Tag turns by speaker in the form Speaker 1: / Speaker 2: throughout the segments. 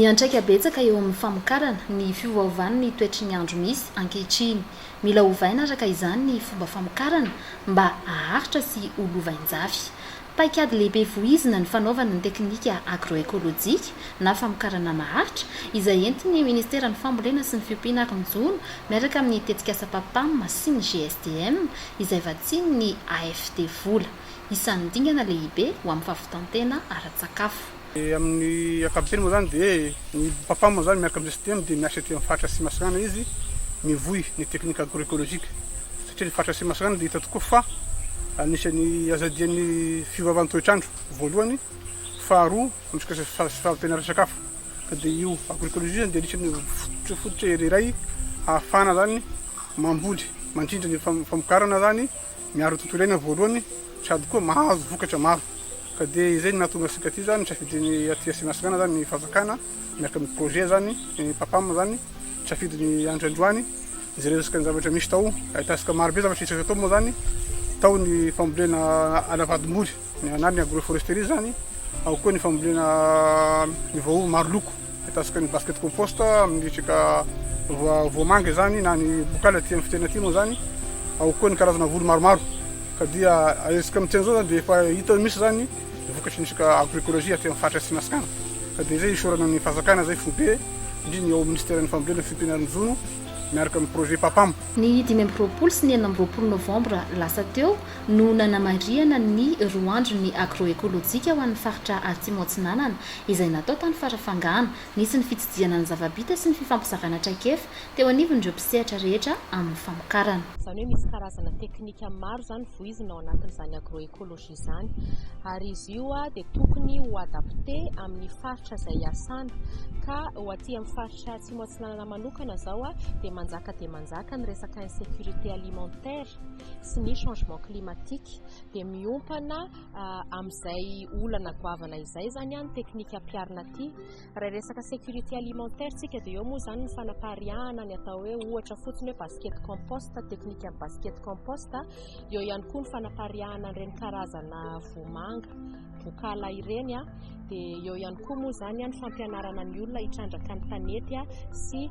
Speaker 1: Miantraika betsaka eo amin'ny famokarana ny fiovaovany ny toetry ny andro misy ankehitriny. Mila ovaina araka izany ny fomba famokarana mba haharitra sy holovain-jafy. Paikady lehibe voizina ny fanaovana ny teknika agroekôlôjika na famokarana maharitra izay entin'ny Ministeran'ny Fambolena sy ny Fiompiana Aronjono miaraka amin'ny tetikasa PAPAM sy ny GSDM izay vatsiny ny AFD vola. Isan'ny dingana lehibe ho amin'ny fahavitantena ara-tsakafo.
Speaker 2: Amin'ny ankapobeny moa zany dia ny PAPAM moa zany miaraka amin'ny GSDM dia miasa ety amin'ny faritra Simasagana izy mivohy ny teknika agroekôlôjika satria ny faritra Simasagana dia hita tokoa fa anisan'ny azadian'ny fiovaovan'ny toetr'andro voalohany, faharoa misy fahavitana ara-sakafo ka dia io agroekôlôjia dia anisan'ny fototra iray ahafana zany mamboly mandrindra ny famokarana zany miaro tontolo iainana voalohany sady koa mahazo vokatra maro. Ka dia izay no nahatonga asika aty zany safidiny aty Simasagana zany ny fanjakana miaraka amin'ny projet zany ny PAPAM zany safidiny andro androany izay resaka ny zavatra misy tao ahitasika marobe zavatra isaka tao moa zany tao ny fambolena alavadimboly ny anary ny agroforesterie zany ao koa ny fambolena ny vahoa maro loko ahitasika ny basket compost amin'ny resaka voamanga zany na ny bokala aty amin'ny fitena aty moa zany ao koa ny karazana volo maromaro ka dia ahitasika amin'ny tena zao zany dia efa hita misy zany vokatry ny resaka agroekôlôjia aty amin'ny faritra Simasagana ka dia izay isorana ny fanjakana zay fobe indrindra ao Ministeran'ny Fambolena sy Fiompiana Aronjono miaraka amin'ny projet PAPAM.
Speaker 1: Ny 2020 sy ny 2020 novambra lasa teo no nanamariana ny roa andro ny agroekôlôjika ho an'ny faritra Atsimo Atsinanana izay natao tany farafangana nisy ny fitsidihana ny zava-bita sy ny fifampisarana traikefa teo anivon'ireo mpisehatra rehetra amin'ny famokarana.
Speaker 3: Izany hoe misy karazana teknika maro zany voizina ao anatin'izany agroekôlôjia izany ary izy io dia tokony ho adapté amin'ny faritra izay hiasana ka ho aty amin'ny faritra Atsimo Atsinanana manokana zao dia manjaka ny resaka insécurité alimentaire sy ny changement climatique dia miompana amin'izay olana goavana izay zany ny teknika ampiarina aty. Raha resaka sécurité alimentaire tsika dia eo moa zany ny fanapariahana ny atao hoe ohatra fotsiny hoe basket compost, teknika amin'ny basket compost, eo ihany koa ny fanapariahana ireny karazana voamanga vokala ireny dia eo ihany koa moa zany ny fampianarana ny olona hitrandraka ny tanety sy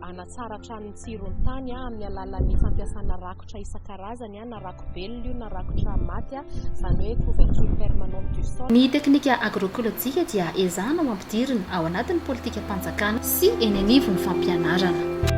Speaker 3: hanatsaratra ny tsiron'ny tany amin'ny alalan'ny fampiasana rakotra isan-karazany na rakobelona io na rakotra maty izany hoe couverture permanente du sol.
Speaker 1: Ny teknika agroekôlôjika dia ezahana mampidirina ao anatin'ny politika mpanjakana sy eny anivon'ny fampianarana.